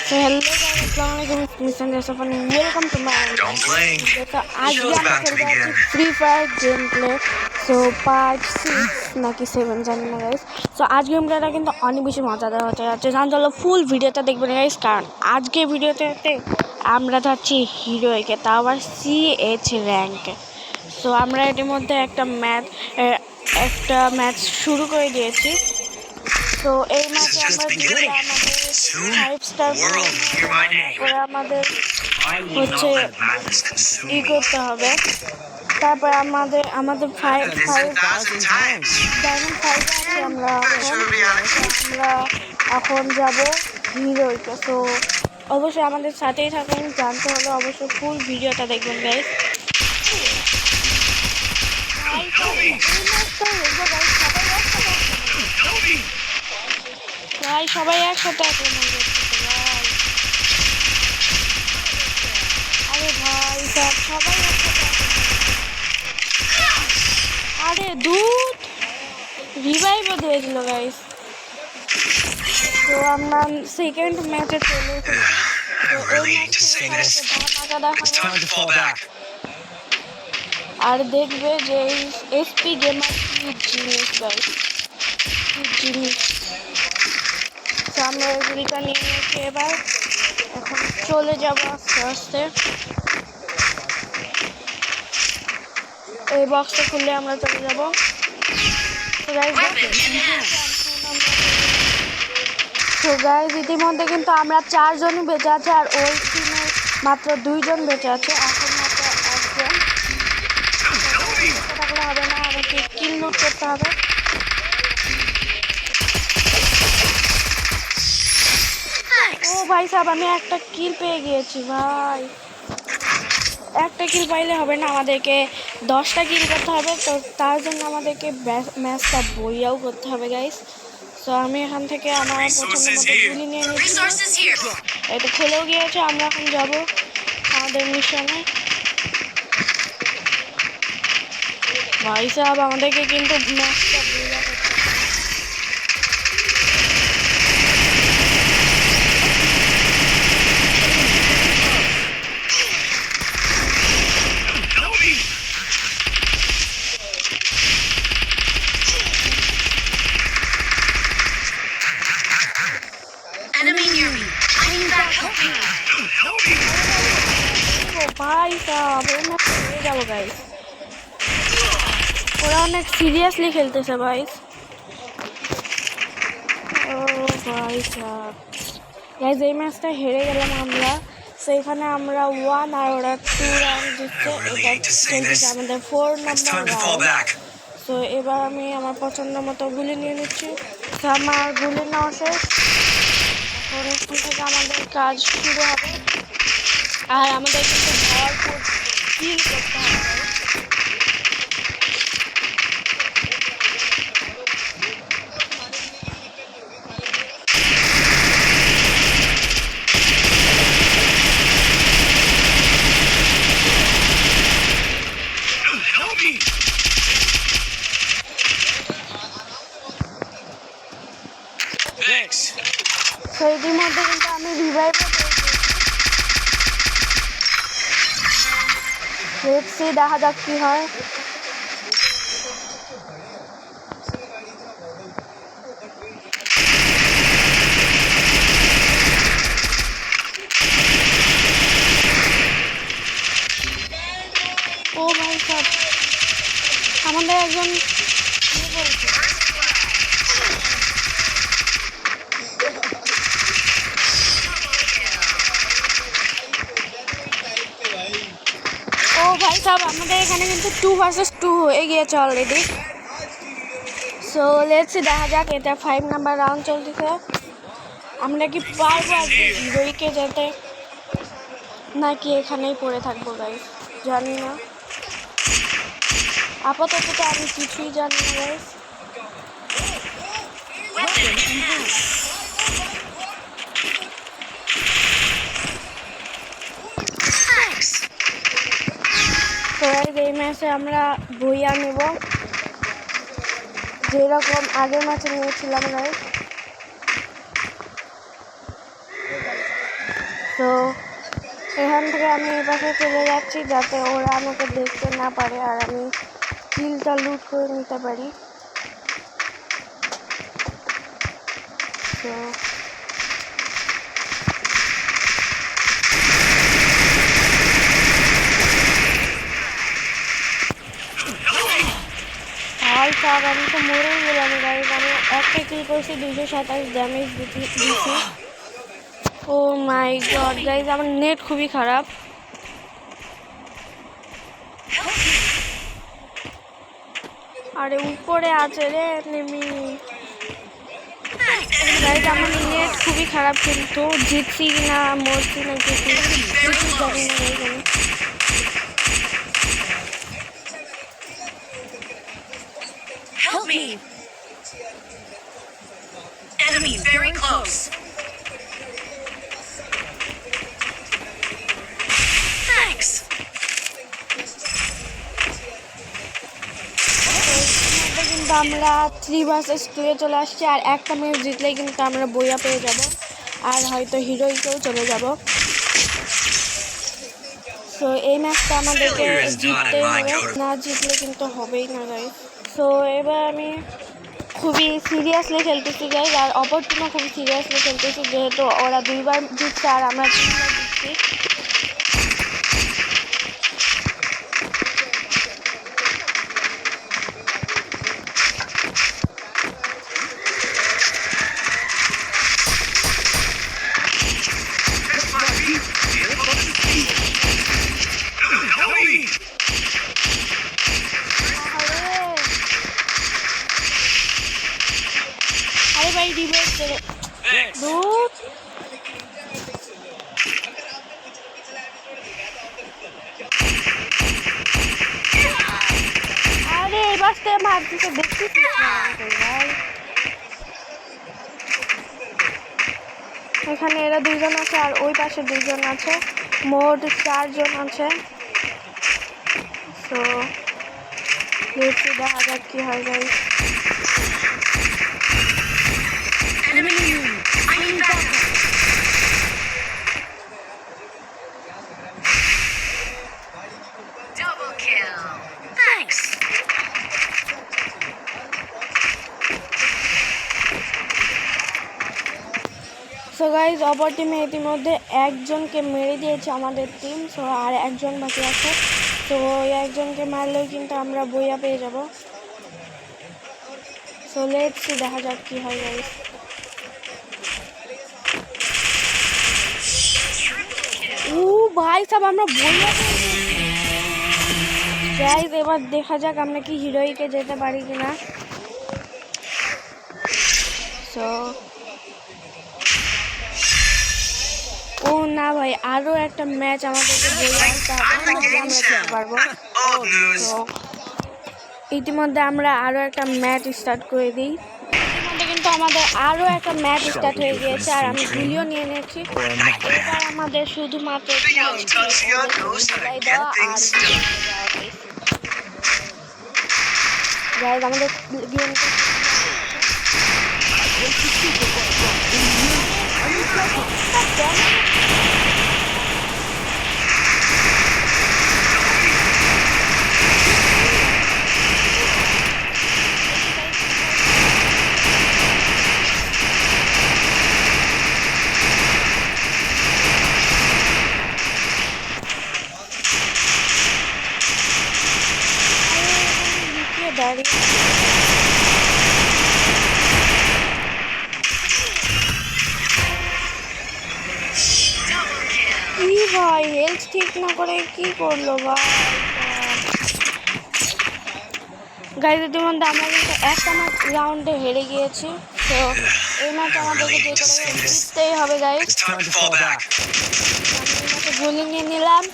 So hello guys, Assalamualaikum. Misan Joseph and welcome to my channel. So आज भी हम खेल रहे हैं free fire game play. So part 6 নাকি 7 জানি না guys. So আজ গেমটা কিন্তু অনেক বেশি মজাদার হতে যাচ্ছে. জানলে ফুল ভিডিওটা দেখবেন guys, কারণ আজকে ভিডিওতে আমরা যাচ্ছি হিরোইকে, তাও আবার CH র্যাঙ্কে. So আমরা এর মধ্যে একটা ম্যাচ শুরু করে দিয়েছি. তো এই ম্যাচে আমরা জিতলে আমাদের 5 স্টার করে আমাদের হচ্ছে ই করতে হবে. তারপর আমাদের 5 ডায়মন্ড 5 আছে. আমরা এখন যাব হিরোইকে. তো অবশ্যই আমাদের সাথেই থাকুন. জানতে হলে অবশ্যই ফুল ভিডিওটা দেখবেন গাইস. ভাই সবাই একসাথে আক্রমণ করতেছে ভাই. আরে ভাই সবাই একসাথে আরে দুধ রিভাইভও দিয়েছিল গাইস. তো আমরা সেকেন্ড ম্যাচে চলে আর দেখবে যে SP গেমার কি জিনিস গাইস, কি জিনিস. আমরা এগুলিটা নিয়ে নিয়েছি. এবার এখন চলে যাব আস্তে আস্তে. এই বক্সটা খুললে আমরা চলে যাব. তো গাইস ইতিমধ্যে কিন্তু আমরা 4 জনই বেঁচে আছে, আর ওই টিমের মাত্র 2 জন বেঁচে আছে. এখন মাত্র 1 জন. থাকলে হবে না, আমাকে কিল লুট করতে হবে. ও ভাই সাহেব, আমি একটা কিল পেয়ে গিয়েছি ভাই. একটা কিল পাইলে হবে না, আমাদেরকে 10টা কিল করতে হবে. তো তার জন্য আমাদেরকে ম্যাচটা বইয়াও করতে হবে গাইস. তো আমি এখান থেকে আমার পছন্দ মতো গুলি নিয়ে নিচ্ছি. এটা খুলেও গিয়েছে. আমরা এখন যাব আমাদের মিশনে. ভাই সাহেব আমাদেরকে কিন্তু ম্যাচটা বইয়া করতে হবে. ভাই সাহেব হয়ে গেল গাইস. ওরা অনেক সিরিয়াসলি খেলতেছে ভাই. ও ভাই সাহেব গাইস, এই ম্যাচটা হেরে গেলাম আমরা. সেইখানে আমরা 1 আর ওরা 2 রাউন্ড দিচ্ছে. এটা চলতেছে আমাদের 4 নম্বর রাউন্ড. তো এবার আমি আমার পছন্দ মতো গুলি নিয়ে নিচ্ছি. তো আমার গুলি নেওয়া শেষ. এখন এখান থেকে আমাদের কাজ শুরু হবে. আর আমাদের কিন্তু ভরপুর কিল করতে হবে. তো ইতিমধ্যে কিন্তু আমি রিভাইভও পেয়েছি. দেখা যাক কি হয়. ও ভাই সাহেব আমাদের একজন ভাই সাহেব আমাদের এখানে কিন্তু 2 ভার্সেস 2 হয়ে গিয়েছে অলরেডি. সো লেটস দেখা যাক. এটা 5 নাম্বার রাউন্ড চলতেছে. আমরা কি পারবো আজকে হিরোইকে যেতে, নাকি এখানেই পড়ে থাকবো গাইস জানি না. আপাতত তো আমি কিছুই জানি না গাইস. তো এই ম্যাচে আমরা বইয়া নেব যেরকম আগের ম্যাচে নিয়েছিলাম গাইস. তো এখান থেকে আমি এই পাশে চলে যাচ্ছি যাতে ওরা আমাকে দেখতে না পারে আর আমি কিলটা লুট করে নিতে পারি। তো আমি তো মরেই গেলাম গাইজ। আমি একটা কিল করেছি, 227 ড্যামেজ দিছি। ও মাই গড গাইজ, আমার নেট খুবই খারাপ। আরে উপরে আছে রে নেমি গাইজ, আমার নেট খুবই খারাপ, কিন্তু জিতছি না মরছি না কিছু জানি না guys. Help me! Enemy very close. Thanks. কিন্তু আমরা 3 vs 2 চলে আসছি, আর একটা ম্যাচ জিতলেই কিন্তু আমরা বইয়া পেয়ে যাব, আর হয়তো হিরোইকেও চলে যাব। তো এই ম্যাচটা আমাদেরকে জিততে হবে, না জিতলে কিন্তু হবেই না গাইজ। তো এবার আমি খুবই সিরিয়াসলি খেলতেছি গাইজ, আর অপর টিমও খুবই সিরিয়াসলি খেলতেছি, যেহেতু ওরা 2 বার জিতছে আর আমরা 3 বার জিতছি। আরে ভাই রিভাইভ করে দূর। আরে এই বাসটা মার দিতে দেখতেছি ভাই। এখানে এরা 2 জন আছে আর ওই পাশে 2 জন আছে, মোট 4 জন আছে। তো দেখছি দেখা যাক কি হয় guys. Double kill. Thanks. So guys, অপর টিমে ইতিমধ্যে একজনকে মেরে দিয়েছে আমাদের টিম। সো আর একজন বাকি আছে, তো ওই একজনকে মারলেও কিন্তু আমরা বইয়া পেয়ে যাব। সো লেটস সি, দেখা যাক কি হয় গাইজ। ও ভাই সাহেব, আমরা বইয়া গাইজ। এবার দেখা যাক আমরা কি হিরোইকে যেতে পারি কিনা। সো ও না ভাই, আরো একটা ম্যাচ আমাদেরকে বইয়ে আসতে হবে, আমরা যেতে পারবো। তো ইতিমধ্যে আমরা আরো একটা ম্যাচ স্টার্ট করে দিই। ইতিমধ্যে কিন্তু আমাদের আরো একটা ম্যাচ স্টার্ট হয়ে গিয়েছে, আর আমি ভিডিও নিয়ে নিয়েছি। এবার আমাদের শুধুমাত্র আমাদের গেমটা দাঁড়িয়ে কি ভাই, হেলথ ঠিক না করে কি করলো ভাই গাইজ। ইতিমধ্যে আমরা কিন্তু একটা ম্যাচ রাউন্ডে হেরে গিয়েছি। তো এই ম্যাচ আমাদেরকে যে করে জিততেই হবে গাইজ। আমি গুলি নিয়ে নিলাম।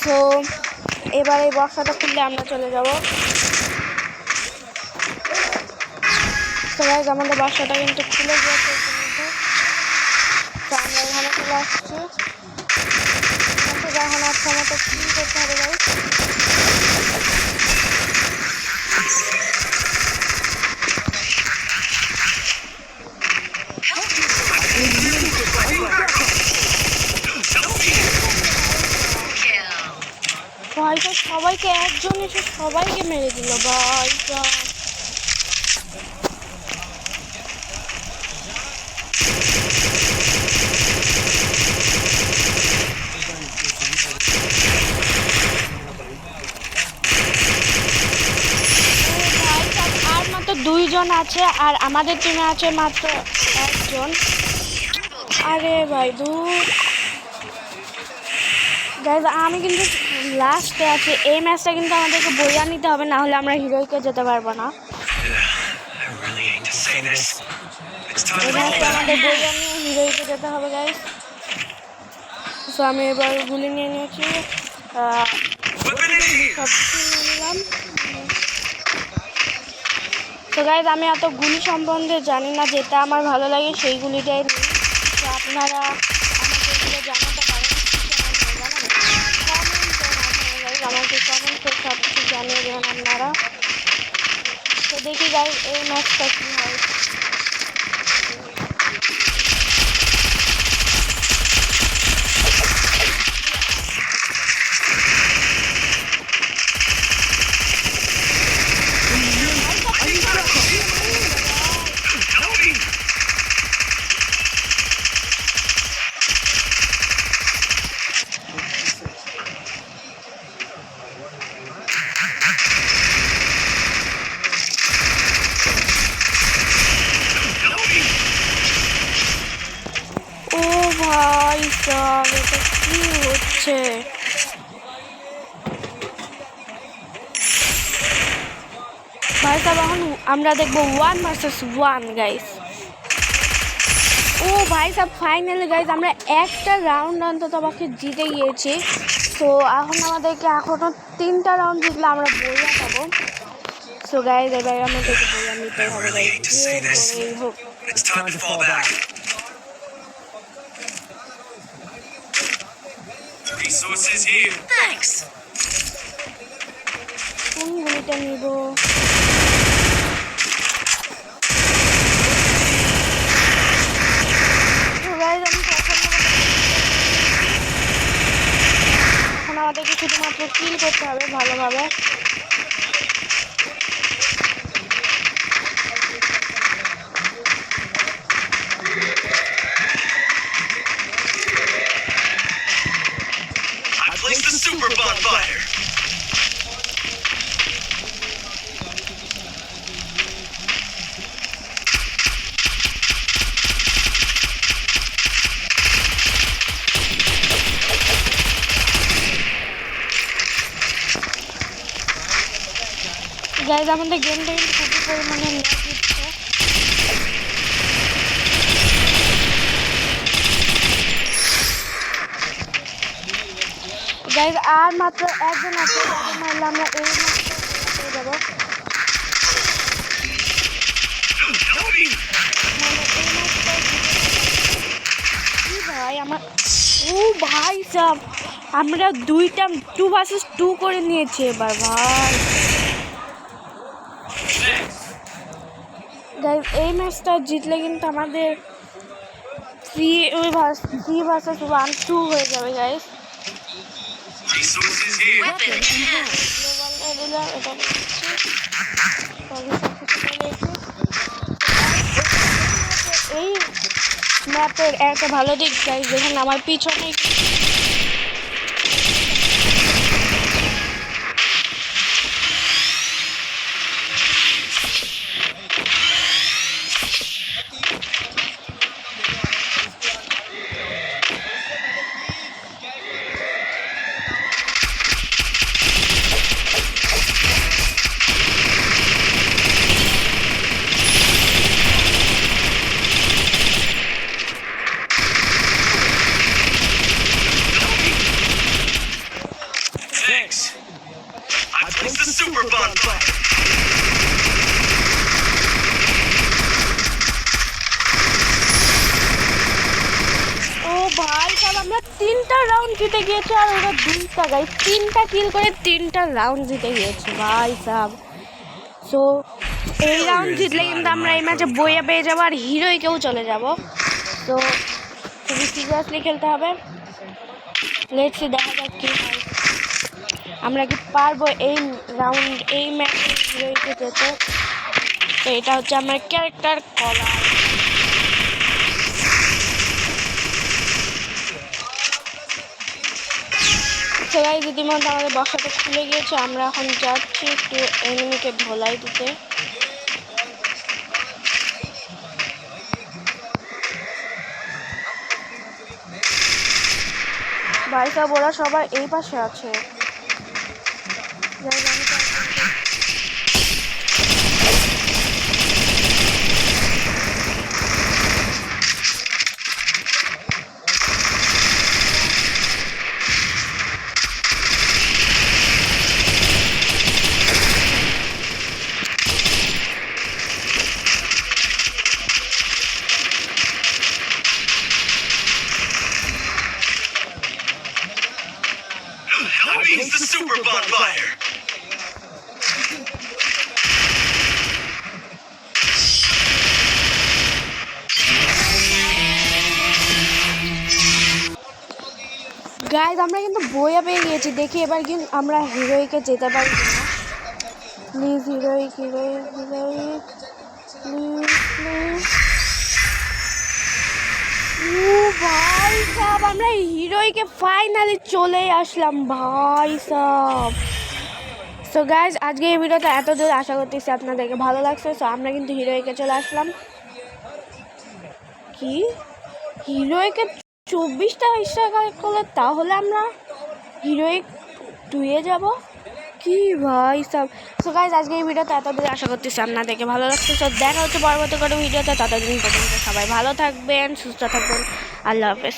তো এবার এই বক্সটা খুললে আমরা চলে যাব। তো গাইজ, আমাদের বাসাটা কিন্তু খুলে গিয়েছে ইতিমধ্যে। তো আমরা এখানে চলে আসছি। এখন আচ্ছা মতো কি করতে হবে গাইজ। ভাই তো সবাইকে একজন এসে সবাইকে মেরে দিল ভাই সাব। আর মাত্র 2 জন আছে আর আমাদের টিমে আছে মাত্র 1 জন। আরে ভাই দূর গাইজ, আমি কিন্তু লাস্টে আছি। এই ম্যাচটা কিন্তু আমাদেরকে বইয়া নিতে হবে, না হলে আমরা হিরোইকে যেতে পারবো না। এই ম্যাচটা আমাদের বইয়া নিয়ে হিরোইকে যেতে হবে গাইজ। সো আমি এবার গুলি নিয়ে নিয়েছি, সব কিছু নিয়ে নিলাম। তো গাইজ, আমি এত গুলি সম্বন্ধে জানি না, যেটা আমার ভালো লাগে সেই গুলিটাই নিই। তো আপনারা আমাকে এগুলো জানাতে পারেন, আমাকে কমেন্টে সব কিছু জানিয়ে দেবেন আপনারা। তো দেখি গাইজ এই ম্যাচটা কী হয়। ভাই সাব, এটা কি হচ্ছে? ভাই সাব, এখন আমরা দেখবো 1 ভার্সেস 1 গাইস। ও ভাই সাব, ফাইনালি গাইস আমরা একটা রাউন্ড অন্তত বাকি জিতে গিয়েছি। তো এখন আমাদেরকে এখনো 3টা রাউন্ড জিতলে আমরা বইয়া পাবো। সো গাইস, এবার আমাদেরকে বইয়া নিতে হবে গাইস, যে করেই হোক। Resources here. Thanks. কোন গুলিটা নিব? এখন আমাদেরকে শুধুমাত্র কিল করতে হবে ভালোভাবে। Place the super bonfire. Guys, আমাদের গেমটা কিন্তু খুবই পরিমাণে ল্যাগ দিচ্ছে। গাইজ, আর মাত্র একজন আছে, তাদের মারলে আমরা এই ম্যাচটা পেয়ে যাবো। কি ভাই আমার, ও ভাই সাব, আমরা 2 ভার্সেস 2 করে নিয়েছি এবার ভাই। গাইজ, এই ম্যাচটা জিতলে কিন্তু আমাদের 3 ভার্সেস 1 2 হয়ে যাবে গাইজ। Weapon in hand. এই ম্যাপের একটা ভালো দিক গাইজ, দেখুন আমার পিছনে Thanks. I placed the super bonfire. ও ভাই সাহেব, আমরা 3টা রাউন্ড জিতে গিয়েছি আর ওরা 2টা গাইজ, 3টা কিল করে 3টা রাউন্ড জিতে গিয়েছি ভাই সাহেব। সো এই রাউন্ড জিতলে কিন্তু আমরা এই ম্যাচে বইয়ে পেয়ে যাবো আর হিরোইকেও চলে যাব। তো খুবই সিরিয়াসলি খেলতে হবে। লেটস সি, দেখা যাক কি হয়। আমরা কি পারবো এই রাউন্ড এই ম্যাচে হিরোইকে যেতে? তো এটা হচ্ছে আমার ক্যারেক্টার কলার। তো গাইস ইতিমধ্যে আমাদের বক্সটা খুলে গিয়েছে, আমরা এখন যাচ্ছি একটু এনিমিকে ভোলাই দিতে। ভাই সব ওরা সবাই এই পাশে আছে। That means the super bonfire. Guys আমরা কিন্তু বইয়া পেয়ে গিয়েছি, দেখি এবার কিন্তু আমরা হিরোইকে যেতে পারি কিনা। Please heroic heroic heroic please please. ও ভাই সাব, আমরা হিরোইকে ফাইনালি চলে আসলাম ভাই সাব। সো গাইজ আজকে এই ভিডিওটা এত দূর, আশা করতেছি আপনাদেরকে ভালো লাগছে। সো আমরা কিন্তু হিরোইকে চলে আসলাম। কি হিরোইকে 24টা স্টার কালেক্ট করলে তাহলে আমরা হিরোইক 2-এ যাব? কি ভাই সব। সো গাইজ আজকে এই ভিডিওটা এত দূর, আশা করতেছি আপনাদেরকে ভালো লাগছে। সো দেখা হচ্ছে পরবর্তী কোনো ভিডিওতে, ততদিন পর্যন্ত সবাই ভালো থাকবেন, সুস্থ থাকবেন। আল্লাহ হাফেজ।